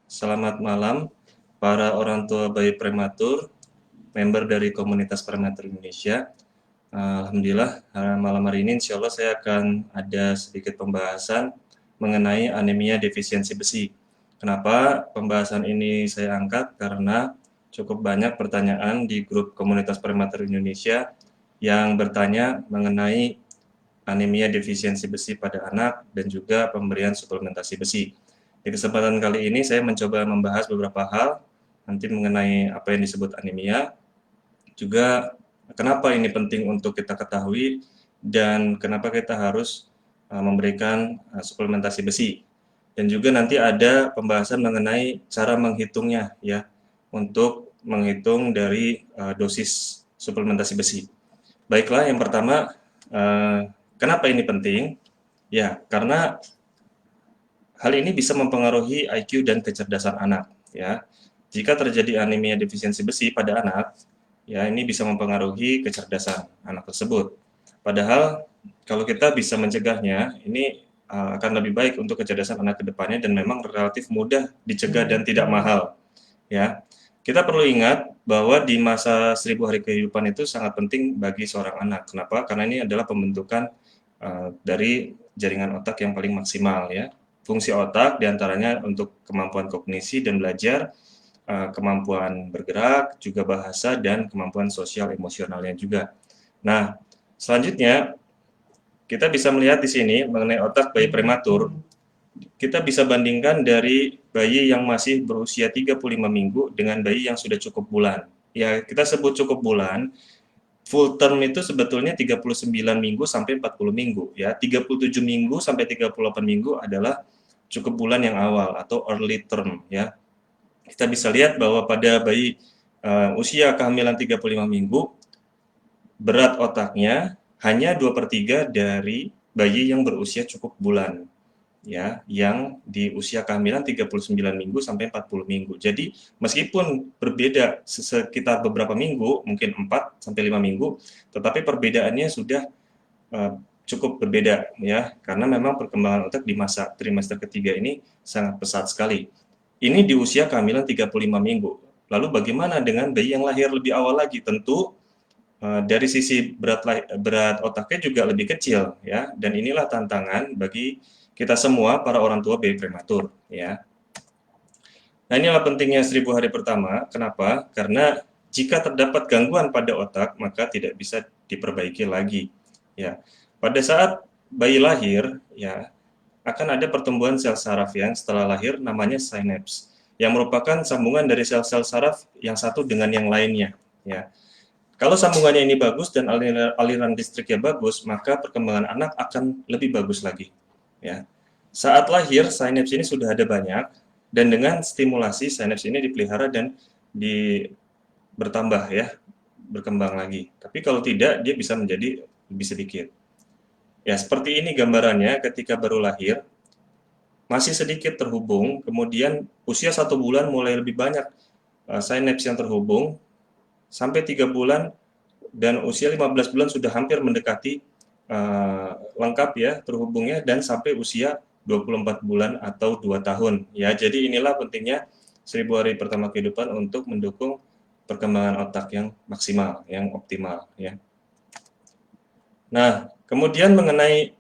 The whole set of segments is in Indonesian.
Selamat malam para orang tua bayi prematur, member dari komunitas prematur Indonesia. Alhamdulillah, malam hari ini insya Allah saya akan ada sedikit pembahasan mengenai anemia defisiensi besi. Kenapa pembahasan ini saya angkat? Karena cukup banyak pertanyaan di grup komunitas prematur Indonesia yang bertanya mengenai anemia defisiensi besi pada anak dan juga pemberian suplementasi besi. Di kesempatan kali ini saya mencoba membahas beberapa hal nanti mengenai apa yang disebut anemia, juga kenapa ini penting untuk kita ketahui dan kenapa kita harus memberikan suplementasi besi. Dan juga nanti ada pembahasan mengenai cara menghitungnya ya, untuk menghitung dari dosis suplementasi besi. Baiklah, yang pertama, kenapa ini penting? Ya, karena hal ini bisa mempengaruhi IQ dan kecerdasan anak. Ya, jika terjadi anemia defisiensi besi pada anak, ya ini bisa mempengaruhi kecerdasan anak tersebut. Padahal kalau kita bisa mencegahnya, ini akan lebih baik untuk kecerdasan anak ke depannya dan memang relatif mudah dicegah dan tidak mahal. Ya, kita perlu ingat bahwa di masa 1000 hari kehidupan itu sangat penting bagi seorang anak. Kenapa? Karena ini adalah pembentukan dari jaringan otak yang paling maksimal ya. Fungsi otak diantaranya untuk kemampuan kognisi dan belajar, kemampuan bergerak, juga bahasa dan kemampuan sosial emosionalnya juga. Nah, selanjutnya kita bisa melihat di sini mengenai otak bayi prematur. Kita bisa bandingkan dari bayi yang masih berusia 35 minggu dengan bayi yang sudah cukup bulan. Ya, kita sebut cukup bulan. Full term itu sebetulnya 39 minggu sampai 40 minggu ya. 37 minggu sampai 38 minggu adalah cukup bulan yang awal atau early term ya. Kita bisa lihat bahwa pada bayi usia kehamilan 35 minggu, berat otaknya hanya 2/3 dari bayi yang berusia cukup bulan ya, yang di usia kehamilan 39 minggu sampai 40 minggu. Jadi meskipun berbeda sekitar beberapa minggu, mungkin 4 sampai 5 minggu, tetapi perbedaannya sudah cukup berbeda ya, karena memang perkembangan otak di masa trimester ketiga ini sangat pesat sekali. Ini di usia kehamilan 35 minggu. Lalu bagaimana dengan bayi yang lahir lebih awal lagi? Tentu dari sisi berat otaknya juga lebih kecil ya, dan inilah tantangan bagi kita semua para orang tua bayi prematur ya. Nah, inilah pentingnya 1000 hari pertama. Kenapa? Karena jika terdapat gangguan pada otak maka tidak bisa diperbaiki lagi ya. Pada saat bayi lahir ya, akan ada pertumbuhan sel saraf yang setelah lahir namanya sinaps, yang merupakan sambungan dari sel-sel saraf yang satu dengan yang lainnya ya. Kalau sambungannya ini bagus dan aliran listriknya bagus, maka perkembangan anak akan lebih bagus lagi. Ya. Saat lahir, sinaps ini sudah ada banyak, dan dengan stimulasi sinaps ini dipelihara dan bertambah ya, berkembang lagi. Tapi kalau tidak, dia bisa menjadi lebih sedikit. Ya, seperti ini gambarannya ketika baru lahir, masih sedikit terhubung, kemudian usia 1 bulan mulai lebih banyak sinaps yang terhubung, sampai 3 bulan dan usia 15 bulan sudah hampir mendekati lengkap ya terhubungnya, dan sampai usia 24 bulan atau 2 tahun ya. Jadi inilah pentingnya 1000 hari pertama kehidupan untuk mendukung perkembangan otak yang maksimal, yang optimal ya. Nah, kemudian mengenai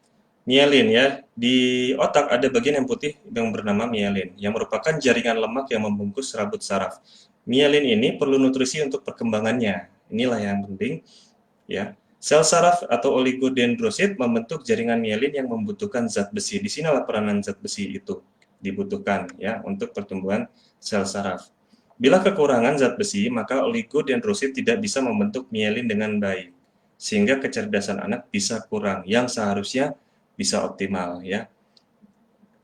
mielin ya, di otak ada bagian yang putih yang bernama mielin, yang merupakan jaringan lemak yang membungkus rambut saraf. Mielin ini perlu nutrisi untuk perkembangannya. Inilah yang penting ya. Sel saraf atau oligodendrosit membentuk jaringan mielin yang membutuhkan zat besi. Di sinilah peranan zat besi itu dibutuhkan ya untuk pertumbuhan sel saraf. Bila kekurangan zat besi, maka oligodendrosit tidak bisa membentuk mielin dengan baik, sehingga kecerdasan anak bisa kurang yang seharusnya bisa optimal ya.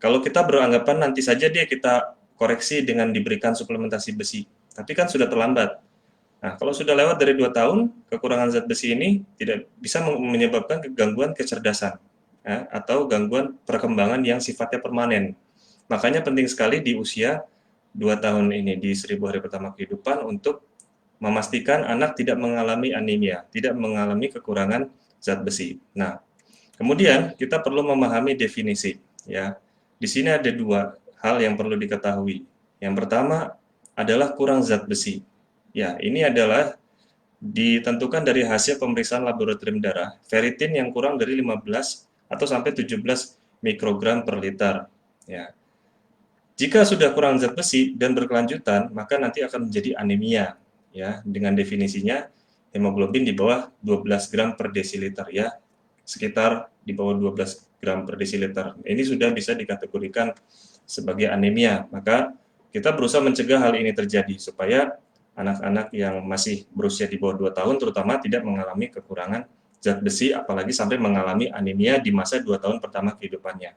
Kalau kita beranggapan nanti saja dia kita koreksi dengan diberikan suplementasi besi, tapi kan sudah terlambat. Nah, kalau sudah lewat dari 2 tahun, kekurangan zat besi ini tidak bisa menyebabkan gangguan kecerdasan ya, atau gangguan perkembangan yang sifatnya permanen. Makanya penting sekali di usia 2 tahun ini, di 1000 hari pertama kehidupan, untuk memastikan anak tidak mengalami anemia, tidak mengalami kekurangan zat besi. Nah, kemudian kita perlu memahami definisi ya. Di sini ada 2 hal yang perlu diketahui Yang pertama adalah kurang zat besi. Ya, ini adalah ditentukan dari hasil pemeriksaan laboratorium darah, ferritin yang kurang dari 15 atau sampai 17 mikrogram per liter. Ya. Jika sudah kurang zat besi dan berkelanjutan, maka nanti akan menjadi anemia. Ya, dengan definisinya hemoglobin di bawah 12 gram per desiliter ya, sekitar di bawah 12 gram per desiliter. Ini sudah bisa dikategorikan sebagai anemia. Maka kita berusaha mencegah hal ini terjadi supaya anak-anak yang masih berusia di bawah 2 tahun terutama tidak mengalami kekurangan zat besi, apalagi sampai mengalami anemia di masa 2 tahun pertama kehidupannya.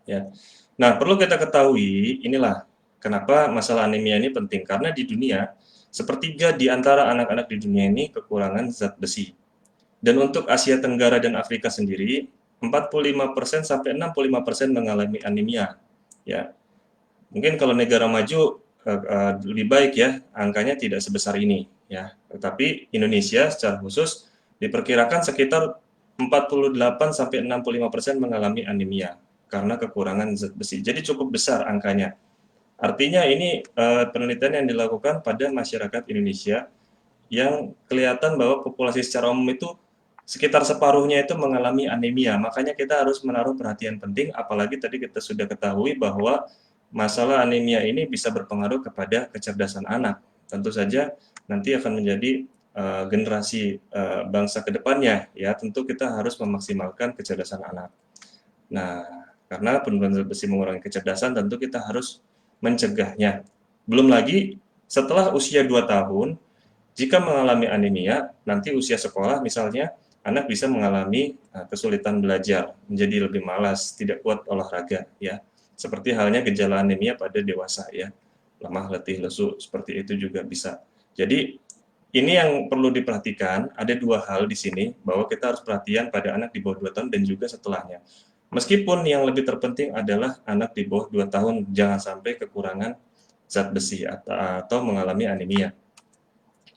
Ya. Nah, perlu kita ketahui, inilah kenapa masalah anemia ini penting. Karena di dunia, sepertiga di antara anak-anak di dunia ini kekurangan zat besi. Dan untuk Asia Tenggara dan Afrika sendiri, 45% sampai 65% mengalami anemia. Ya, mungkin kalau negara maju lebih baik ya, angkanya tidak sebesar ini ya. Tetapi Indonesia secara khusus diperkirakan sekitar 48 sampai 65% mengalami anemia karena kekurangan zat besi. Jadi cukup besar angkanya. Artinya ini penelitian yang dilakukan pada masyarakat Indonesia yang kelihatan bahwa populasi secara umum itu sekitar separuhnya itu mengalami anemia. Makanya kita harus menaruh perhatian penting, apalagi tadi kita sudah ketahui bahwa masalah anemia ini bisa berpengaruh kepada kecerdasan anak. Tentu saja nanti akan menjadi generasi bangsa kedepannya, ya tentu kita harus memaksimalkan kecerdasan anak. Nah, karena penurunan zat besi mengurangi kecerdasan, tentu kita harus mencegahnya. Belum lagi setelah usia 2 tahun, jika mengalami anemia, nanti usia sekolah misalnya, anak bisa mengalami kesulitan belajar, menjadi lebih malas, tidak kuat olahraga, ya. Seperti halnya gejala anemia pada dewasa, ya. Lemah, letih, lesu, seperti itu juga bisa. Jadi, ini yang perlu diperhatikan, ada dua hal di sini, bahwa kita harus perhatian pada anak di bawah 2 tahun dan juga setelahnya. Meskipun yang lebih terpenting adalah anak di bawah 2 tahun, jangan sampai kekurangan zat besi atau mengalami anemia.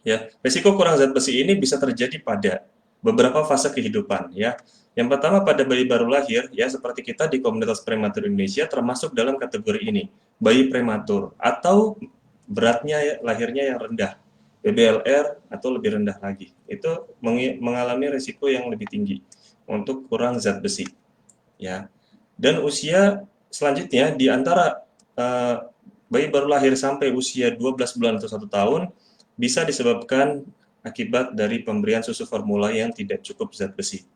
Ya, risiko kurang zat besi ini bisa terjadi pada beberapa fase kehidupan ya. Yang pertama pada bayi baru lahir ya, seperti kita di komunitas prematur Indonesia termasuk dalam kategori ini, bayi prematur atau beratnya lahirnya yang rendah, BBLR atau lebih rendah lagi. Itu mengalami risiko yang lebih tinggi untuk kurang zat besi ya. Dan usia selanjutnya di antara bayi baru lahir sampai usia 12 bulan atau 1 tahun bisa disebabkan akibat dari pemberian susu formula yang tidak cukup zat besi.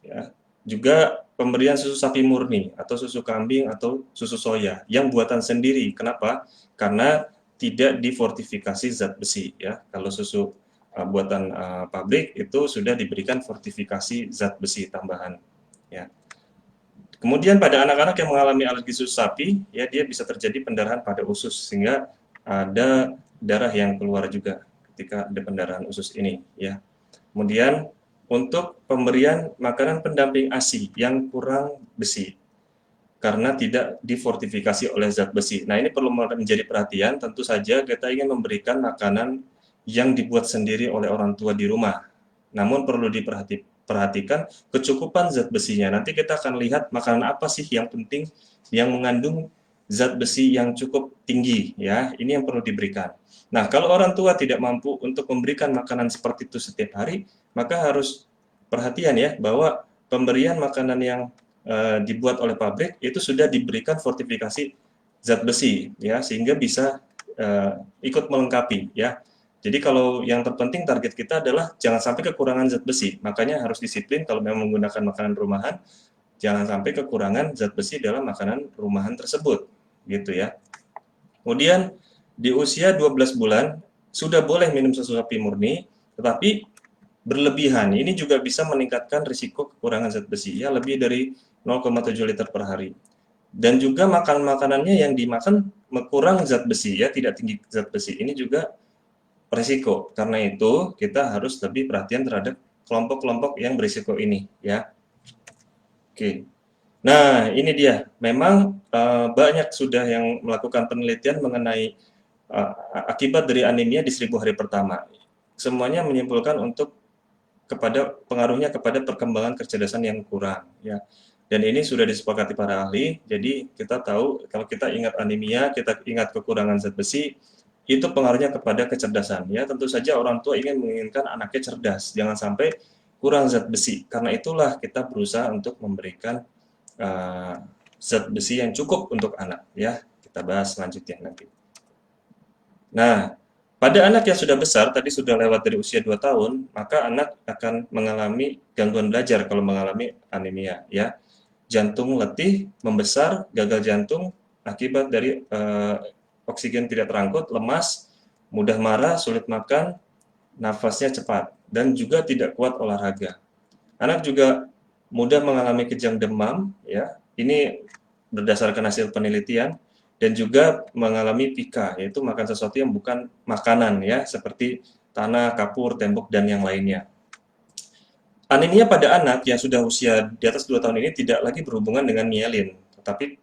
Ya. Juga pemberian susu sapi murni atau susu kambing atau susu soya yang buatan sendiri. Kenapa? Karena tidak difortifikasi zat besi. Ya. Kalau susu buatan pabrik itu sudah diberikan fortifikasi zat besi tambahan. Ya. Kemudian pada anak-anak yang mengalami alergi susu sapi, ya dia bisa terjadi pendarahan pada usus sehingga ada darah yang keluar juga ketika ada pendarahan usus ini ya. Kemudian untuk pemberian makanan pendamping ASI yang kurang besi karena tidak difortifikasi oleh zat besi. Nah, ini perlu menjadi perhatian, tentu saja kita ingin memberikan makanan yang dibuat sendiri oleh orang tua di rumah. Namun perlu diperhatikan kecukupan zat besinya. Nanti kita akan lihat makanan apa sih yang penting yang mengandung zat besi yang cukup tinggi ya. Ini yang perlu diberikan. Nah, kalau orang tua tidak mampu untuk memberikan makanan seperti itu setiap hari, maka harus perhatian ya bahwa pemberian makanan yang dibuat oleh pabrik itu sudah diberikan fortifikasi zat besi ya sehingga bisa ikut melengkapi ya. Jadi kalau yang terpenting target kita adalah jangan sampai kekurangan zat besi. Makanya harus disiplin kalau memang menggunakan makanan rumahan, jangan sampai kekurangan zat besi dalam makanan rumahan tersebut gitu ya. Kemudian di usia 12 bulan sudah boleh minum susu sapi murni, tetapi berlebihan ini juga bisa meningkatkan risiko kekurangan zat besi ya, lebih dari 0,7 liter per hari. Dan juga makanannya yang dimakan kurang zat besi ya, tidak tinggi zat besi. Ini juga risiko. Karena itu kita harus lebih perhatian terhadap kelompok-kelompok yang berisiko ini ya. Oke. Nah, ini dia. Memang banyak sudah yang melakukan penelitian mengenai akibat dari anemia di 1000 hari pertama. Semuanya menyimpulkan untuk pengaruhnya kepada perkembangan kecerdasan yang kurang ya. Dan ini sudah disepakati para ahli, jadi kita tahu kalau kita ingat anemia, kita ingat kekurangan zat besi, itu pengaruhnya kepada kecerdasan. Ya, tentu saja orang tua menginginkan anaknya cerdas, jangan sampai kurang zat besi. Karena itulah kita berusaha untuk memberikan uh, zat besi yang cukup untuk anak. Ya, kita bahas selanjutnya nanti. Nah, pada anak yang sudah besar, tadi sudah lewat dari usia 2 tahun, maka anak akan mengalami gangguan belajar kalau mengalami anemia. Ya, jantung letih, membesar, gagal jantung akibat dari oksigen tidak terangkut, lemas, mudah marah, sulit makan, nafasnya cepat, dan juga tidak kuat olahraga. Anak juga mudah mengalami kejang demam, ya. Ini berdasarkan hasil penelitian, dan juga mengalami pika, yaitu makan sesuatu yang bukan makanan, ya, seperti tanah, kapur, tembok, dan yang lainnya. Anemia pada anak yang sudah usia di atas 2 tahun ini tidak lagi berhubungan dengan mielin, tetapi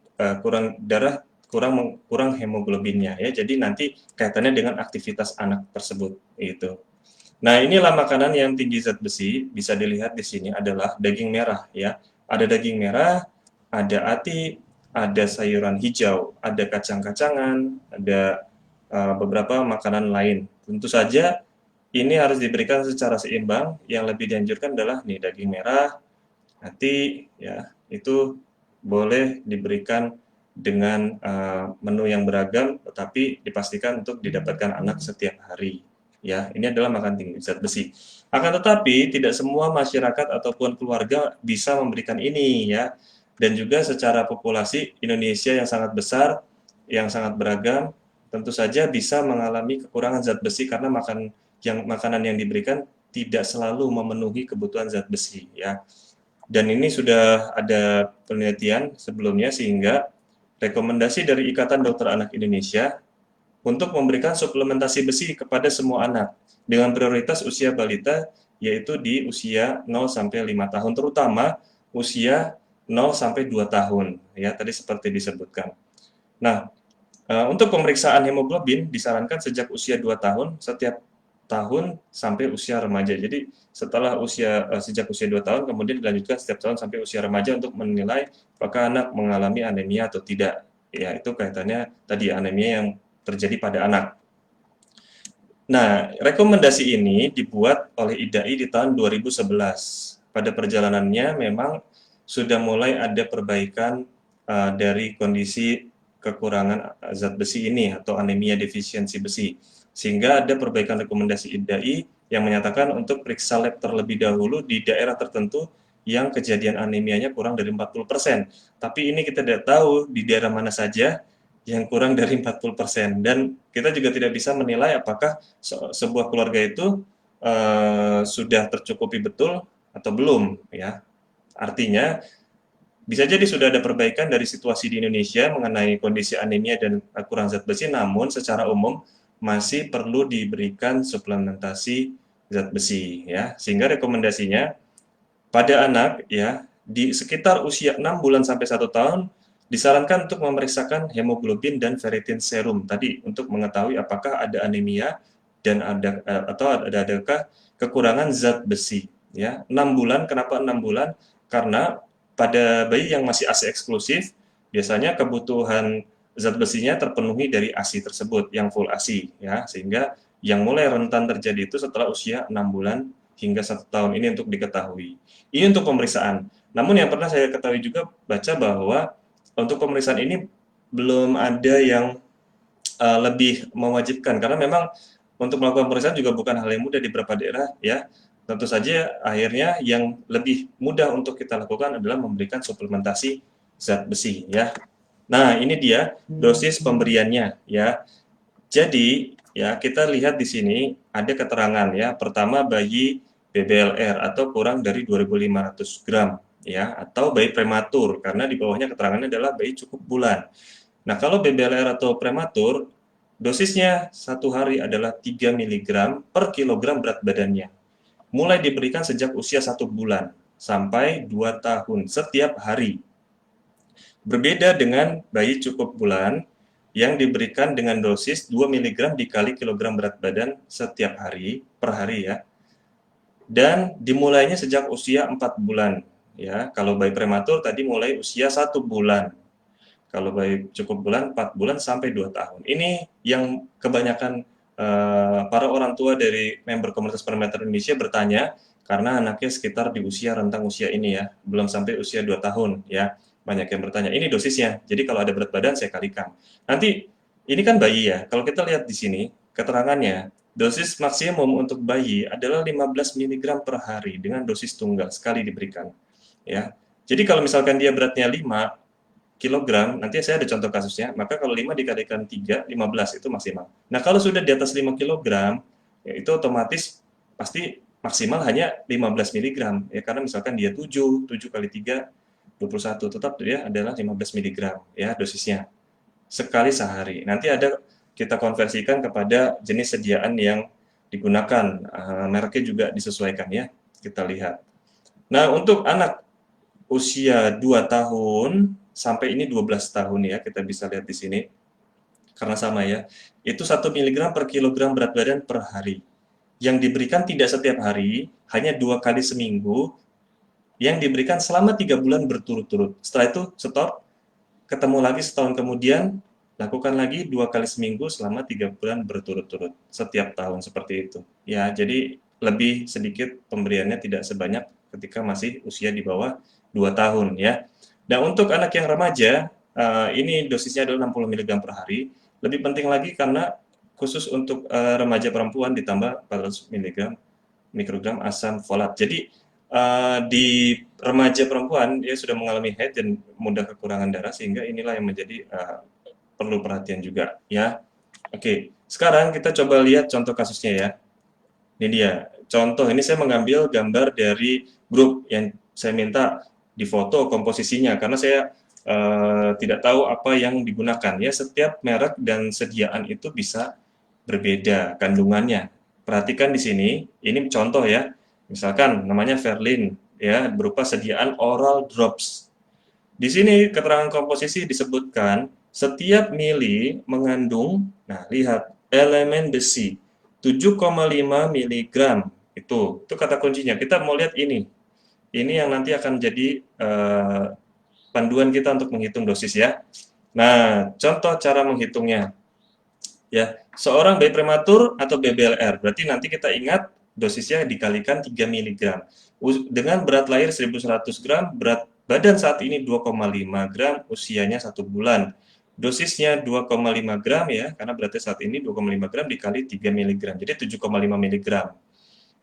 kurang darah, kurang hemoglobinnya, ya. Jadi nanti kaitannya dengan aktivitas anak tersebut itu. Nah, inilah makanan yang tinggi zat besi, bisa dilihat di sini adalah daging merah, ya. Ada daging merah, ada ati, ada sayuran hijau, ada kacang-kacangan, ada beberapa makanan lain. Tentu saja ini harus diberikan secara seimbang. Yang lebih dianjurkan adalah nih daging merah, ati, ya, itu boleh diberikan dengan menu yang beragam, tetapi dipastikan untuk didapatkan anak setiap hari. Ya, ini adalah makan tinggi zat besi. Akan tetapi tidak semua masyarakat ataupun keluarga bisa memberikan ini, ya. Dan juga secara populasi Indonesia yang sangat besar, yang sangat beragam, tentu saja bisa mengalami kekurangan zat besi karena makanan yang diberikan tidak selalu memenuhi kebutuhan zat besi, ya. Dan ini sudah ada penelitian sebelumnya sehingga rekomendasi dari Ikatan Dokter Anak Indonesia untuk memberikan suplementasi besi kepada semua anak dengan prioritas usia balita, yaitu di usia 0 sampai 5 tahun, terutama usia 0 sampai 2 tahun, ya, tadi seperti disebutkan. Nah, untuk pemeriksaan hemoglobin disarankan sejak usia 2 tahun setiap tahun sampai usia remaja. Jadi setelah sejak usia 2 tahun kemudian dilanjutkan setiap tahun sampai usia remaja untuk menilai apakah anak mengalami anemia atau tidak. Ya, itu kaitannya tadi anemia yang terjadi pada anak. Nah, rekomendasi ini dibuat oleh IDAI di tahun 2011. Pada perjalanannya memang sudah mulai ada perbaikan dari kondisi kekurangan zat besi ini atau anemia defisiensi besi. Sehingga ada perbaikan rekomendasi IDAI yang menyatakan untuk periksa lab terlebih dahulu di daerah tertentu yang kejadian anemianya kurang dari 40%. Tapi ini kita tidak tahu di daerah mana saja yang kurang dari 40%. Dan kita juga tidak bisa menilai apakah sebuah keluarga itu sudah tercukupi betul atau belum, ya. Artinya bisa jadi sudah ada perbaikan dari situasi di Indonesia mengenai kondisi anemia dan kurang zat besi, namun secara umum masih perlu diberikan suplementasi zat besi, ya. Sehingga rekomendasinya pada anak, ya, di sekitar usia 6 bulan sampai 1 tahun disarankan untuk memeriksakan hemoglobin dan ferritin serum tadi untuk mengetahui apakah ada anemia dan adakah kekurangan zat besi, ya. 6 bulan, kenapa 6 bulan? Karena pada bayi yang masih ASI eksklusif biasanya kebutuhan zat besinya terpenuhi dari ASI tersebut yang full ASI, ya, sehingga yang mulai rentan terjadi itu setelah usia 6 bulan hingga 1 tahun ini untuk diketahui. Ini untuk pemeriksaan. Namun yang pernah saya ketahui juga baca bahwa untuk pemeriksaan ini belum ada yang lebih mewajibkan karena memang untuk melakukan pemeriksaan juga bukan hal yang mudah di beberapa daerah, ya. Tentu saja akhirnya yang lebih mudah untuk kita lakukan adalah memberikan suplementasi zat besi, ya. Nah, ini dia dosis pemberiannya, ya. Jadi, ya, kita lihat di sini ada keterangan, ya. Pertama, bayi BBLR atau kurang dari 2.500 gram, ya, atau bayi prematur karena di bawahnya keterangannya adalah bayi cukup bulan. Nah, kalau BBLR atau prematur, dosisnya 1 hari adalah 3 mg per kilogram berat badannya. Mulai diberikan sejak usia 1 bulan sampai 2 tahun setiap hari. Berbeda dengan bayi cukup bulan yang diberikan dengan dosis 2 mg dikali kilogram berat badan setiap hari, per hari, ya. Dan dimulainya sejak usia 4 bulan. ya. Kalau bayi prematur tadi mulai usia 1 bulan. Kalau bayi cukup bulan 4 bulan sampai 2 tahun. Ini yang kebanyakan para orang tua dari member komunitas parameter Indonesia bertanya karena anaknya sekitar di usia rentang usia ini ya, belum sampai usia 2 tahun ya. Banyak yang bertanya, ini dosisnya. Jadi kalau ada berat badan saya kalikan. Nanti ini kan bayi ya. Kalau kita lihat di sini keterangannya, dosis maksimum untuk bayi adalah 15 mg per hari dengan dosis tunggal sekali diberikan ya. Jadi kalau misalkan dia beratnya 5 kilogram, nanti saya ada contoh kasusnya, maka kalau 5 dikalikan 3, 15 itu maksimal. Nah, kalau sudah di atas 5 kilogram, ya itu otomatis pasti maksimal hanya 15 miligram, ya karena misalkan dia 7, 7 kali 3, 21, tetap dia adalah 15 miligram, ya dosisnya, sekali sehari. Nanti ada kita konversikan kepada jenis sediaan yang digunakan, mereknya juga disesuaikan ya, kita lihat. Nah, untuk anak usia 2 tahun sampai ini 12 tahun ya, kita bisa lihat di sini, karena sama ya, itu 1 mg per kilogram berat badan per hari. Yang diberikan tidak setiap hari, hanya 2 kali seminggu, yang diberikan selama 3 bulan berturut-turut. Setelah itu stop, ketemu lagi setahun kemudian, lakukan lagi 2 kali seminggu selama 3 bulan berturut-turut, setiap tahun seperti itu. Ya, jadi lebih sedikit pemberiannya tidak sebanyak ketika masih usia di bawah 2 tahun ya. Nah, untuk anak yang remaja, ini dosisnya adalah 60 mg per hari. Lebih penting lagi karena khusus untuk remaja perempuan ditambah 400 mikrogram asam folat. Jadi di remaja perempuan dia sudah mengalami haid dan mudah kekurangan darah sehingga inilah yang menjadi perlu perhatian juga ya. Oke, sekarang kita coba lihat contoh kasusnya ya. Ini dia. Contoh ini saya mengambil gambar dari grup yang saya minta difoto komposisinya karena saya tidak tahu apa yang digunakan ya. Setiap merek dan sediaan itu bisa berbeda kandungannya. Perhatikan di sini, ini contoh ya. Misalkan namanya Verlin ya, berupa sediaan oral drops. Di sini keterangan komposisi disebutkan setiap mili mengandung, nah lihat, elemen besi 7,5 miligram. Itu kata kuncinya. Kita mau lihat ini. Ini yang nanti akan jadi panduan kita untuk menghitung dosis ya. Nah, contoh cara menghitungnya. Ya, seorang bayi prematur atau BBLR, berarti nanti kita ingat dosisnya dikalikan 3 mg. Dengan berat lahir 1100 gram, berat badan saat ini 2,5 gram, usianya 1 bulan. Dosisnya 2,5 gram ya, karena beratnya saat ini 2,5 gram dikali 3 mg, jadi 7,5 mg.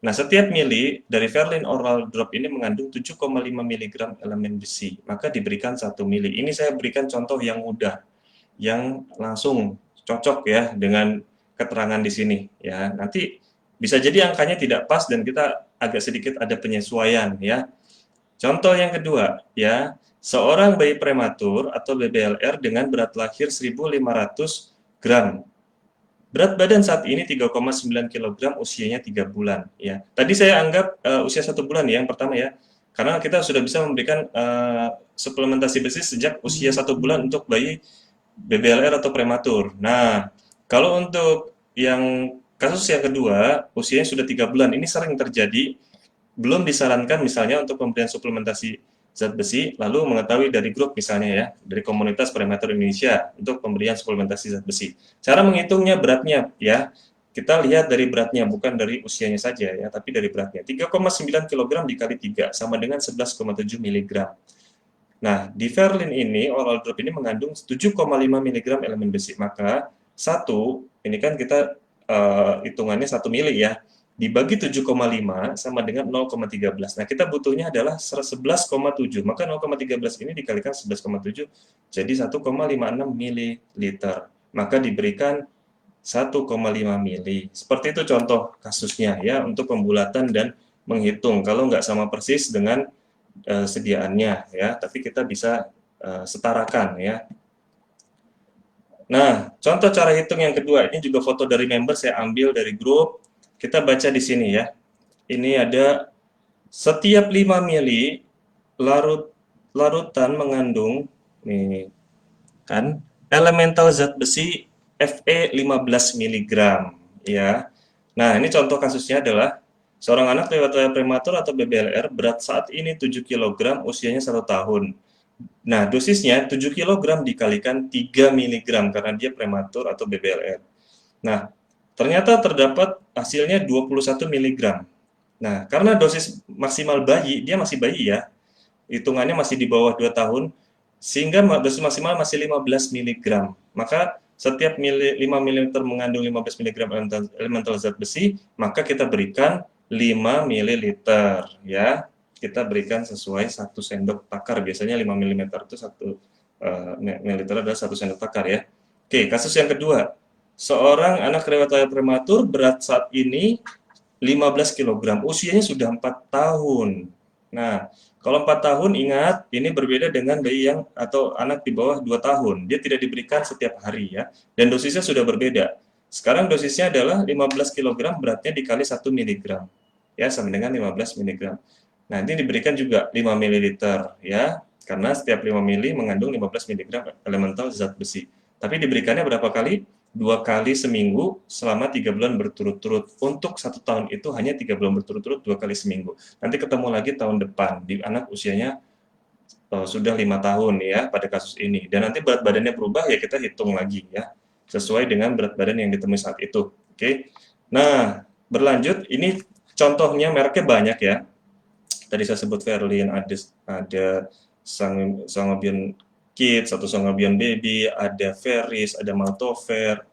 Nah, setiap mili dari Verlin oral drop ini mengandung 7,5 mg elemen besi, maka diberikan 1 mili. Ini saya berikan contoh yang mudah, yang langsung cocok ya dengan keterangan di sini ya. Nanti bisa jadi angkanya tidak pas dan kita agak sedikit ada penyesuaian ya. Contoh yang kedua ya, seorang bayi prematur atau BBLR dengan berat lahir 1.500 gram. Berat badan saat ini 3,9 kg, usianya 3 bulan ya. Tadi saya anggap usia 1 bulan ya yang pertama ya. Karena kita sudah bisa memberikan suplementasi besi sejak usia 1 bulan untuk bayi BBLR atau prematur. Nah, kalau untuk yang kasus yang kedua, usianya sudah 3 bulan, ini sering terjadi, belum disarankan misalnya untuk pemberian suplementasi zat besi, lalu mengetahui dari grup misalnya ya, dari komunitas prematur Indonesia untuk pemberian suplementasi zat besi. Cara menghitungnya beratnya ya, kita lihat dari beratnya, bukan dari usianya saja ya, tapi dari beratnya. 3,9 kg dikali 3 sama dengan 11,7 mg. Nah, di Verlin ini, oral drop ini mengandung 7,5 mg elemen besi. Maka, ini kan kita hitungannya 1 mili ya, dibagi 7,5 sama dengan 0,13. Nah, kita butuhnya adalah 11,7. Maka 0,13 ini dikalikan 11,7, jadi 1,56 mililiter. Maka diberikan 1,5 mili. Seperti itu contoh kasusnya ya, untuk pembulatan dan menghitung. Kalau nggak sama persis dengan sediaannya ya, tapi kita bisa setarakan ya. Nah, contoh cara hitung yang kedua, ini juga foto dari member saya ambil dari grup. Kita baca di sini ya. Ini ada setiap 5 mili larutan mengandung nih kan elemental zat besi Fe 15 mg ya. Nah, ini contoh kasusnya adalah Seorang anak lewat prematur atau BBLR berat saat ini 7 kg, usianya 1 tahun. Nah, dosisnya 7 kg dikalikan 3 mg karena dia prematur atau BBLR. Nah, ternyata terdapat hasilnya 21 mg. Nah, karena dosis maksimal bayi, dia masih bayi ya, hitungannya masih di bawah 2 tahun, sehingga dosis maksimal masih 15 mg. Maka setiap 5 ml mengandung 15 mg elemental zat besi, maka kita berikan 5 ml ya. Kita berikan sesuai 1 sendok takar. Biasanya 5 ml itu 1 ml adalah 1 sendok takar ya. Oke, kasus yang kedua. Seorang anak lewat prematur berat saat ini 15 kg, usianya sudah 4 tahun. Nah, kalau 4 tahun ingat, ini berbeda dengan bayi yang atau anak di bawah 2 tahun. Dia tidak diberikan setiap hari ya, dan dosisnya sudah berbeda. Sekarang dosisnya adalah 15 kg, beratnya dikali 1 mg. Ya, sama dengan 15 mg. Nah, ini diberikan juga 5 ml ya, karena setiap 5 ml mengandung 15 mg elemental zat besi. Tapi diberikannya berapa kali? 2 kali seminggu selama 3 bulan berturut-turut. Untuk 1 tahun itu hanya 3 bulan berturut-turut 2 kali seminggu. Nanti ketemu lagi tahun depan di anak usianya sudah 5 tahun ya pada kasus ini. Dan nanti berat badannya berubah ya kita hitung lagi ya. Sesuai dengan berat badan yang ditemui saat itu. Oke. Nah, berlanjut ini contohnya mereknya banyak ya. Tadi saya sebut Verlin, ada Sangobion Kids atau Sangobion Baby, ada Veris, ada Maltover,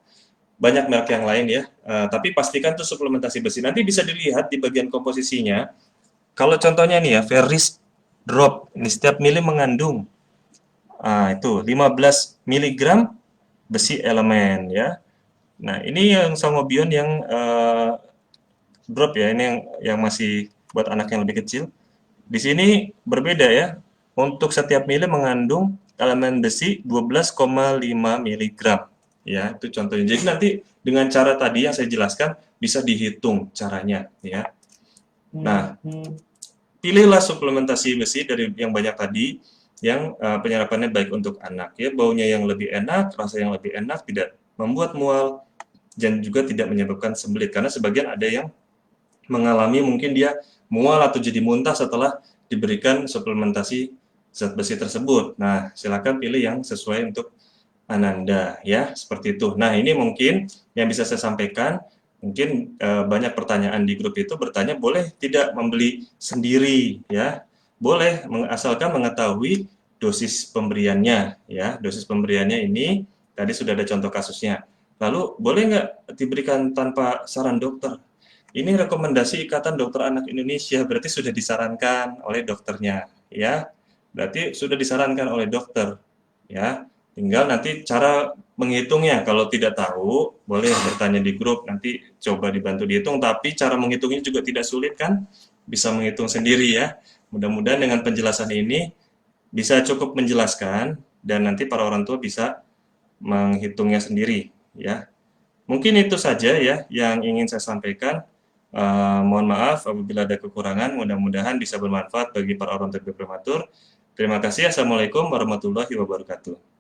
banyak merek yang lain ya. Tapi pastikan tuh suplementasi besi. Nanti bisa dilihat di bagian komposisinya. Kalau contohnya nih ya, Veris Drop, ini setiap mili mengandung itu 15 mg besi elemen ya. Nah, ini yang Sangobion yang drop ya, ini yang masih buat anak yang lebih kecil. Di sini berbeda ya. Untuk setiap mili mengandung elemen besi 12,5 mg. Ya, itu contohnya. Jadi nanti dengan cara tadi yang saya jelaskan bisa dihitung caranya ya. Nah, pilihlah suplementasi besi dari yang banyak tadi yang penyerapannya baik untuk anak ya, baunya yang lebih enak, rasa yang lebih enak, tidak membuat mual dan juga tidak menyebabkan sembelit karena sebagian ada yang mengalami mungkin dia mual atau jadi muntah setelah diberikan suplementasi zat besi tersebut. Nah, silakan pilih yang sesuai untuk Ananda ya, seperti itu. Nah, ini mungkin yang bisa saya sampaikan. Mungkin banyak pertanyaan di grup itu bertanya boleh tidak membeli sendiri ya. Boleh asalkan mengetahui dosis pemberiannya ya. Dosis pemberiannya ini tadi sudah ada contoh kasusnya. Lalu boleh nggak diberikan tanpa saran dokter? Ini rekomendasi Ikatan Dokter Anak Indonesia, berarti sudah disarankan oleh dokternya, ya. Berarti sudah disarankan oleh dokter, ya. Tinggal nanti cara menghitungnya, kalau tidak tahu, boleh bertanya di grup, nanti coba dibantu dihitung, tapi cara menghitungnya juga tidak sulit kan? Bisa menghitung sendiri ya. Mudah-mudahan dengan penjelasan ini bisa cukup menjelaskan, dan nanti para orang tua bisa menghitungnya sendiri, ya. Mungkin itu saja ya yang ingin saya sampaikan. Mohon maaf apabila ada kekurangan, mudah-mudahan bisa bermanfaat bagi para orang tua prematur. Terima kasih. Assalamualaikum warahmatullahi wabarakatuh.